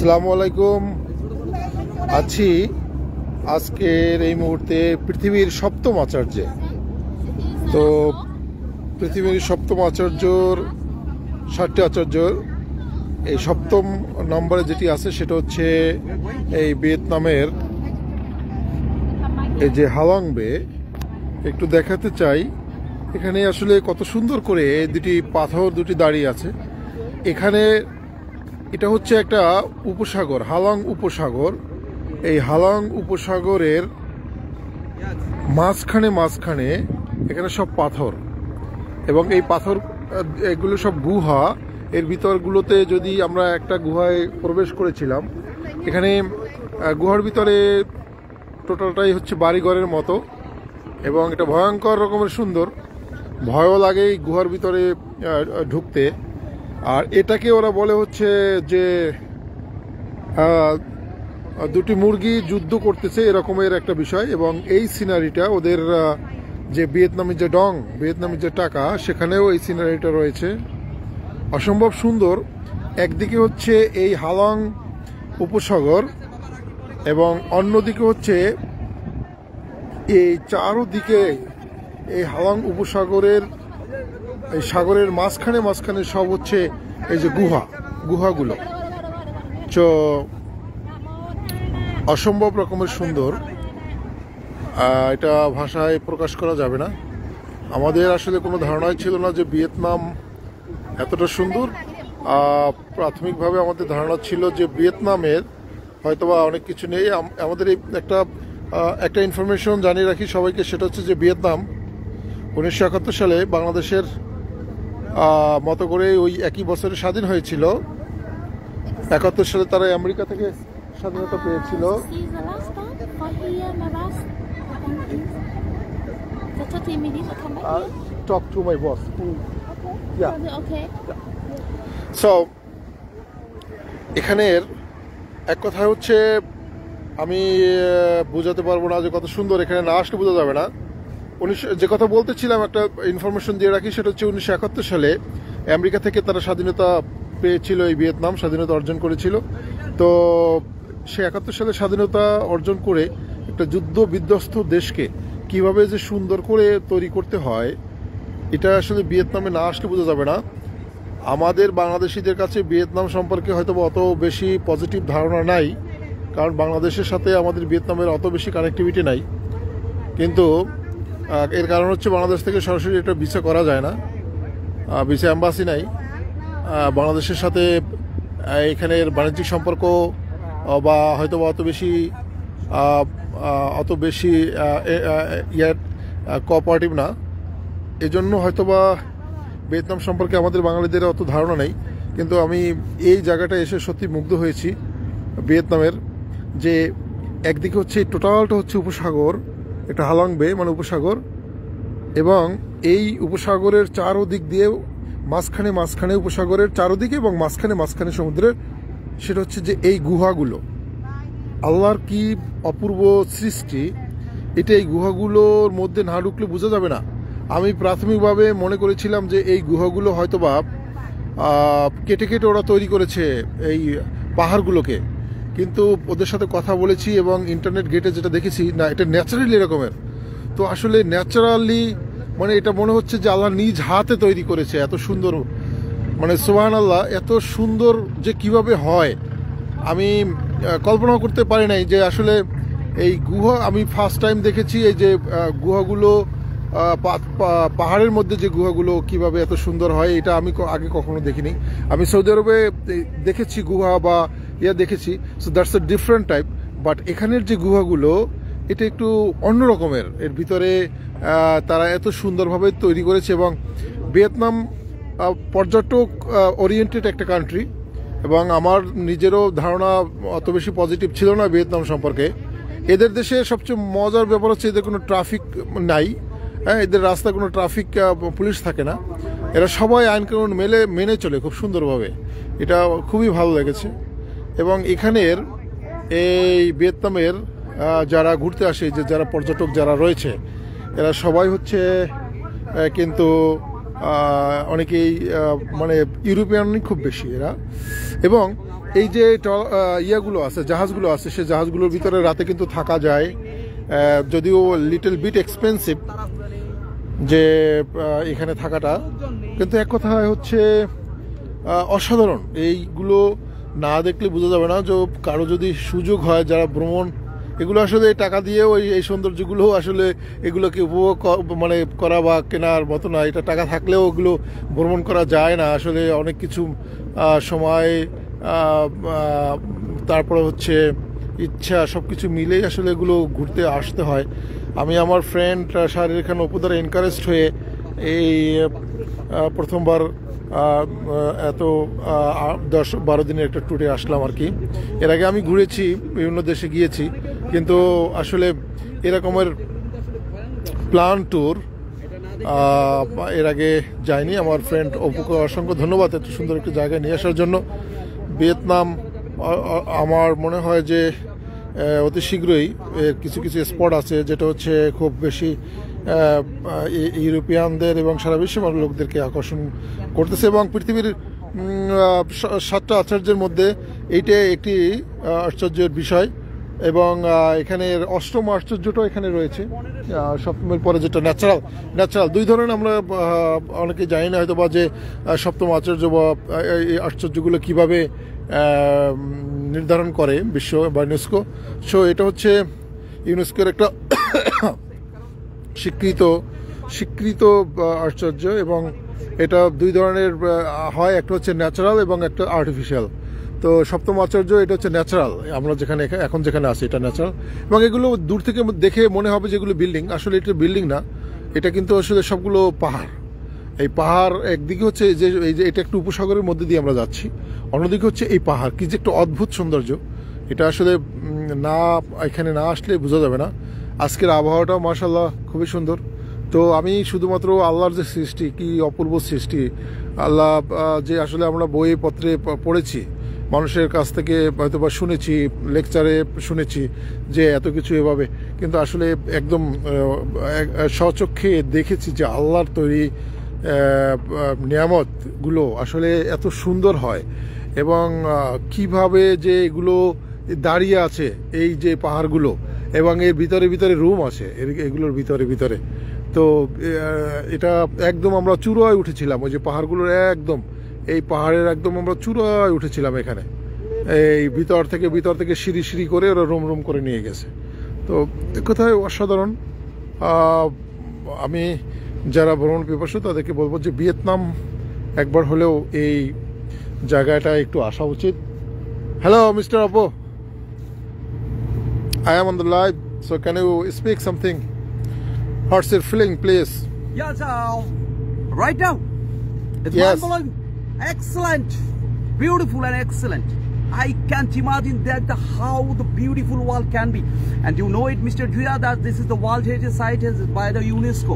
আসসালামু আলাইকুম। আছি আজকের এই মুহূর্তে পৃথিবীর সপ্তম আচার্যে। তো পৃথিবীর সপ্তম আচার্যর 7টি আচার্যর এই সপ্তম নম্বরে যেটি আছে সেটা হচ্ছে এই ভিয়েতনামের এই যে হালং বে। একটু দেখাতে চাই এখানে আসলে কত সুন্দর করে দুটি পাথর দুটি দাঁড়িয়ে আছে। এখানে এটা হচ্ছে একটা উপসাগর, হালং উপসাগর। এই হালং উপসাগরের মাঝখানে এখানে সব পাথর, এবং এই পাথর এগুলো সব গুহা। এর ভিতরগুলোতে যদি আমরা একটা গুহায় প্রবেশ করেছিলাম, এখানে গুহার ভিতরে টোটালটাই হচ্ছে বাড়িঘরের মতো, এবং এটা ভয়ঙ্কর রকমের সুন্দর, ভয়ও লাগে এই গুহার ভিতরে ঢুকতে। আর এটাকে ওরা বলে হচ্ছে যে দুটি মুরগি যুদ্ধ করতেছে এরকমের একটা বিষয়। এবং এই সিনারিটা ওদের যে ভিয়েতনামের যে ডং, ভিয়েতনামের যে টাকা, সেখানেও এই সিনারিটা রয়েছে, অসম্ভব সুন্দর। একদিকে হচ্ছে এই হালং উপসাগর এবং অন্যদিকে হচ্ছে এই চারোদিকে এই হালং উপসাগরের এই সাগরের মাঝখানে সব হচ্ছে এই যে গুহাগুলো। তো অসম্ভব রকমের সুন্দর, এটা ভাষায় প্রকাশ করা যাবে না। আমাদের আসলে কোনো ধারণাই ছিল না যে ভিয়েতনাম এতটা সুন্দর। প্রাথমিকভাবে আমাদের ধারণা ছিল যে ভিয়েতনামের হয়তোবা অনেক কিছু নেই। আমাদের এই একটা ইনফরমেশন জানিয়ে রাখি সবাইকে, সেটা হচ্ছে যে ভিয়েতনাম 1971 সালে বাংলাদেশের মতো করে ওই একই বছরে স্বাধীন হয়েছিল। 71 সালে তারা আমেরিকা থেকে স্বাধীনতা পেয়েছিল। Talk to my boss. Yeah. Okay. So, এখানের এক কথা হচ্ছে আমি বোঝাতে পারবো না যে কত সুন্দর, এখানে না আসলে বোঝা যাবে না। যে কথা বলতেছিলাম, একটা ইনফরমেশন দিয়ে রাখি, সেটা হচ্ছে 1971 সালে আমেরিকা থেকে তারা স্বাধীনতা পেয়েছিল, এই ভিয়েতনাম স্বাধীনতা অর্জন করেছিল। তো সে 71 সালে স্বাধীনতা অর্জন করে একটা যুদ্ধ বিধ্বস্ত দেশকে কিভাবে যে সুন্দর করে তৈরি করতে হয়, এটা আসলে ভিয়েতনামে না আসলে বোঝা যাবে না। আমাদের বাংলাদেশিদের কাছে ভিয়েতনাম সম্পর্কে হয়তো অত বেশি পজিটিভ ধারণা নাই, কারণ বাংলাদেশের সাথে আমাদের ভিয়েতনামের অত বেশি কানেক্টিভিটি নাই। কিন্তু এর কারণ হচ্ছে বাংলাদেশ থেকে সরাসরি এটা ভিসা করা যায় না, ভিসা অ্যাম্বাসি নাই বাংলাদেশের সাথে। এখানের বাণিজ্যিক সম্পর্ক বা হয়তো অত বেশি কোঅপারেটিভ না, এজন্য হয়তোবা ভিয়েতনাম সম্পর্কে আমাদের বাঙালিদের অত ধারণা নেই। কিন্তু আমি এই জায়গাটা এসে সত্যি মুগ্ধ হয়েছি ভিয়েতনামের, যে একদিকে হচ্ছে টোটালটা হচ্ছে উপসাগর, একটা হালং বে মানে উপসাগর, এবং এই উপসাগরের চারোদিক দিয়ে মাঝখানে উপসাগরের চারোদিকে এবং মাঝখানে সমুদ্রের, সেটা হচ্ছে যে এই গুহাগুলো আল্লাহর কি অপূর্ব সৃষ্টি। এটা এই গুহাগুলোর মধ্যে না ঢুকলে বোঝা যাবে না। আমি প্রাথমিকভাবে মনে করেছিলাম যে এই গুহাগুলো হয়তোবা কেটে ওরা তৈরি করেছে এই পাহাড়গুলোকে, কিন্তু ওদের সাথে কথা বলেছি এবং ইন্টারনেট ঘেটে যেটা দেখেছি, না, এটা ন্যাচারালি এরকমের। তো আসলে ন্যাচারালি মানে এটা মনে হচ্ছে যে আল্লাহ নিজ হাতে তৈরি করেছে, এত সুন্দর, মানে সুবহানাল্লাহ, এত সুন্দর যে কিভাবে হয় আমি কল্পনা করতে পারি নাই। যে আসলে এই গুহা আমি ফার্স্ট টাইম দেখেছি, এই যে গুহাগুলো পাহাড়ের মধ্যে যে গুহাগুলো কিভাবে এত সুন্দর হয়, এটা আমি আগে কখনো দেখিনি। আমি সৌদি আরবে দেখেছি গুহা বা দেখেছি, so that's a different type. But এখানের যে গুহাগুলো এটা একটু অন্য রকমের, এর ভিতরে তারা এত সুন্দরভাবে তৈরি করেছে। এবং ভিয়েতনাম পর্যটক ওরিয়েন্টেড একটা কান্ট্রি, এবং আমার নিজেরও ধারণা অত বেশি পজিটিভ ছিল না ভিয়েতনাম সম্পর্কে। এদের দেশে সবচেয়ে মজার ব্যাপার হচ্ছে এদের কোনো ট্রাফিক নাই, হ্যাঁ, এদের রাস্তায় কোনো ট্রাফিক পুলিশ থাকে না, এরা সবাই আইন কানুন মেনে চলে খুব সুন্দরভাবে। এটা খুবই ভালো লেগেছে। এবং এখানের এই ভিয়েতনামের যারা ঘুরতে আসে, যে যারা পর্যটক যারা রয়েছে, এরা সবাই হচ্ছে কিন্তু অনেকেই মানে ইউরোপিয়ানই খুব বেশি এরা। এবং এই যে ইয়াগুলো আছে, জাহাজগুলো আছে, সেই জাহাজগুলোর ভিতরে রাতে কিন্তু থাকা যায়, যদিও লিটল বিট এক্সপেন্সিভ যে এখানে থাকাটা, কিন্তু এক কথায় হচ্ছে অসাধারণ। এইগুলো না দেখলে বোঝা যাবে না। যে কারো যদি সুযোগ হয়, যারা ভ্রমণ, এগুলো আসলে টাকা দিয়েও এই সৌন্দর্যগুলো আসলে এগুলোকে উপভোগ মানে করা বা কেনার মতো না। এটা টাকা থাকলেও ওগুলো ভ্রমণ করা যায় না আসলে। অনেক কিছু সময়, তারপরে হচ্ছে ইচ্ছা, সব কিছু মিলেই আসলে এগুলো ঘুরতে আসতে হয়। আমি আমার ফ্রেন্ড শাহরির খান অপু দ্বারা এনকারেজড হয়ে এই প্রথমবার এত 10-12 দিনের একটা ট্যুরে আসলাম আর কি। এর আগে আমি ঘুরেছি, বিভিন্ন দেশে গিয়েছি, কিন্তু আসলে এরকমের প্ল্যান ট্যুর এর আগে যায়নি। আমার ফ্রেন্ড অপুকে অসংখ্য ধন্যবাদ এত সুন্দর একটা জায়গায় নিয়ে আসার জন্য। ভিয়েতনাম আমার মনে হয় যে অতি শীঘ্রই কিছু কিছু স্পট আছে যেটা হচ্ছে খুব বেশি ইউরোপিয়ানদের এবং সারা বিশ্বের লোকদেরকে আকর্ষণ করতেছে। এবং পৃথিবীর 7টা আশ্চর্যের মধ্যে এইটা একটি আশ্চর্যের বিষয়। এবং এখানের 8ম আশ্চর্যটাও এখানে রয়েছে, 7মের পরে যেটা ন্যাচারাল 2 ধরনের। আমরা অনেকে জানি না হয়তো বা যে 7ম আশ্চর্য বা এই আশ্চর্যগুলো কীভাবে নির্ধারণ করে বিশ্ব বা ইউনেস্কো। সো এটা হচ্ছে ইউনেস্কোর একটা স্বীকৃত আশ্চর্য। এবং এটা 2 ধরনের হয়, একটা হচ্ছে ন্যাচারাল এবং একটা আর্টিফিশিয়াল। তো 7ম আশ্চর্য এটা হচ্ছে ন্যাচারাল, আমরা যেখানে এখন যেখানে আছি এটা ন্যাচারাল। এবং এগুলো দূর থেকে দেখে মনে হবে যে এগুলো বিল্ডিং, আসলে এটা বিল্ডিং না, এটা কিন্তু আসলে সবগুলো পাহাড়। এই পাহাড় একদিকে হচ্ছে যে এই যে এটা একটু উপসাগরের মধ্যে দিয়ে আমরা যাচ্ছি, অন্যদিকে হচ্ছে এই পাহাড়। কি যে একটা অদ্ভুত সৌন্দর্য, এটা আসলে না এখানে না আসলে বোঝা যাবে না। আজকের আবহাওয়াটাও মাশাআল্লাহ খুবই সুন্দর। তো আমি শুধুমাত্র আল্লাহর যে সৃষ্টি, কি অপূর্ব সৃষ্টি আল্লাহ, যে আসলে আমরা বইয়ে পত্রে পড়েছি, মানুষের কাছ থেকে হয়তো বা শুনেছি, লেকচারে শুনেছি যে এত কিছু এভাবে, কিন্তু আসলে একদম স্বচক্ষে দেখেছি যে আল্লাহর তৈরি নিয়ামতগুলো আসলে এত সুন্দর হয়। এবং কিভাবে যে এগুলো দাঁড়িয়ে আছে, এই যে পাহাড়গুলো, এবং এর ভিতরে রুম আছে এগুলোর ভিতরে। তো এটা একদম আমরা চূড়ায় উঠেছিলাম, ওই যে পাহাড়গুলোর একদম, এই পাহাড়ের একদম আমরা চূড়ায় উঠেছিলাম এখানে। এই ভিতর থেকে সিঁড়ি করে ওরা রুম করে নিয়ে গেছে। তো কোথায় অসাধারণ। আমি যারা ভ্রমণ পিপাসু তাদেরকে বলবো যে ভিয়েতনাম একবার হলেও এই জায়গাটা একটু আসা উচিত। Hello mister Oppo, I am on the live, so can you speak something? How's your feeling, please? Yes, right now, it's Yes. mind-blowing, excellent, beautiful and excellent. I can't imagine that how the beautiful world can be. And you know it, Mr. Juya, that this is the World Heritage Site by the UNESCO.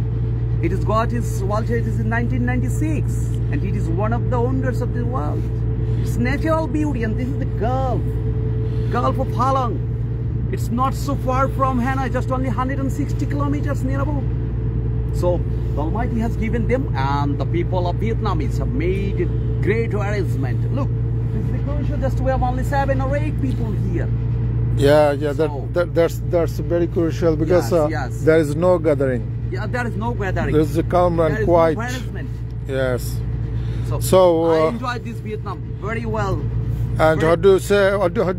It has got its World Heritage in 1996, and it is one of the wonders of the world. It's natural beauty, and this is the Gulf of Halong. It's not so far from Hanoi, just only 160 kilometers near about. So the Almighty has given them, and the people of Vietnamese have made a great arrangement. Look, this is the crucial, just we have only 7 or 8 people here. Yeah, that's very crucial because Yes. there is no gathering. Yeah, there is no gathering. There's a calm and There is quiet. no harassment. Yes. So I So, enjoyed this Vietnam very well. and Very- how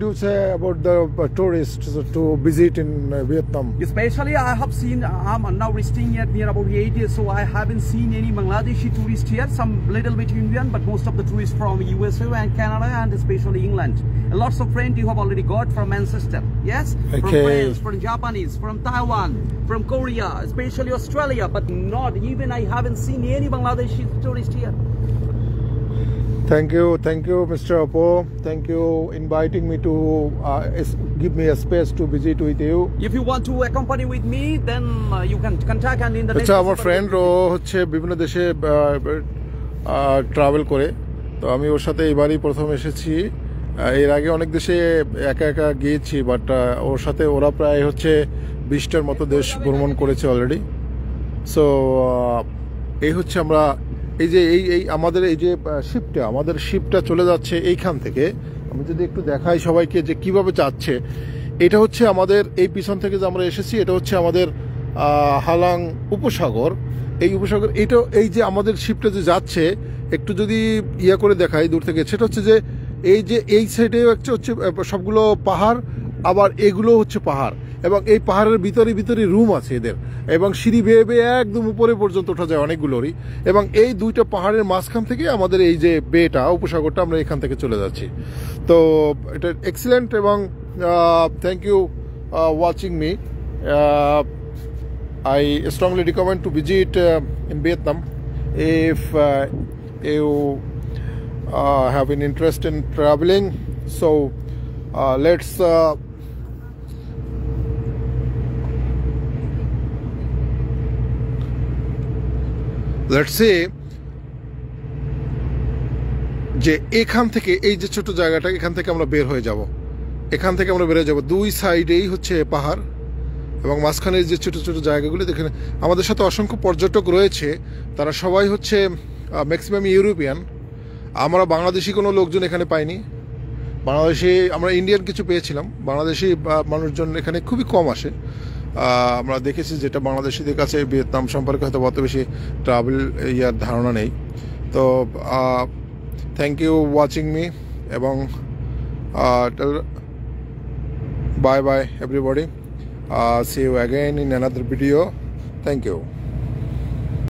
do you say about the tourists to visit in Vietnam? Especially I have seen, I'm now staying here near about 8 years, so I haven't seen any Bangladeshi tourists here, some little bit Indian, but most of the tourists from USA and Canada and especially England. And lots of friends you have already got from Manchester, yes? From Okay. France, from Japanese, from Taiwan, from Korea, especially Australia, but not even I haven't seen any Bangladeshi tourists here. Thank you, Mr. Oppo. Thank you inviting me to give me a space to visit with you. If you want to accompany with me, then you can contact and in the আচ্ছা, আমার friend ও হচ্ছে বিভিন্ন দেশে travel করে, তো আমি ওর সাথে এবারই প্রথম এসেছি। এর আগে অনেক দেশে একা গিয়েছি, বাট ওর সাথে ওরা প্রায় হচ্ছে 20টার মতো দেশ ভ্রমণ করেছে অলরেডি। সো এই হচ্ছে আমরা এই যে এই আমাদের এই যে শিপটা চলে যাচ্ছে এইখান থেকে। আমি যদি একটু দেখাই সবাইকে যে কিভাবে যাচ্ছে, এটা হচ্ছে আমাদের এই পিছন থেকে যে আমরা এসেছি, এটা হচ্ছে আমাদের হালাং উপসাগর। এই উপসাগর এটা এই যে আমাদের শিপটা যে যাচ্ছে, একটু যদি ইয়া করে দেখাই দূর থেকে, সেটা হচ্ছে যে এই সাইডে হচ্ছে সবগুলো পাহাড়, আবার এগুলো হচ্ছে পাহাড়, এবং এই পাহাড়ের ভিতরে রুম আছে এদের, এবং সিঁড়ি বেয়ে বেয়ে একদম উপরে পর্যন্ত ওঠা যায় অনেকগুলোরই। এবং এই দুইটা পাহাড়ের মাঝখান থেকে আমাদের এই যে উপসাগরটা, আমরা এখান থেকে চলে যাচ্ছি। তো এটা এক্সিলেন্ট, এবং thank you watching me. I strongly recommend to visit in Vietnam if you have an interest in traveling. So let's say যে এখান থেকে এই যে ছোট জায়গাটা, এখান থেকে আমরা বের হয়ে যাব। দুই সাইডেই হচ্ছে পাহাড়, এবং মাঝখানের যে ছোট ছোট জায়গাগুলো দেখেন। আমাদের সাথে অসংখ্য পর্যটক রয়েছে, তারা সবাই হচ্ছে ম্যাক্সিমাম ইউরোপিয়ান। আমরা বাংলাদেশি কোনো লোকজন এখানে পাইনি। আমরা ইন্ডিয়ান কিছু পেয়েছিলাম, বাংলাদেশি মানুষজন এখানে খুবই কম আসে। আমরা দেখেছি যেটা বাংলাদেশিদের কাছে ভিয়েতনাম সম্পর্কে হয়তো অত বেশি ট্রাভেল ইয়ার ধারণা নেই। তো থ্যাংক ইউ ওয়াচিং মি, এবং bye bye everybody. See you again in another video. Thank you.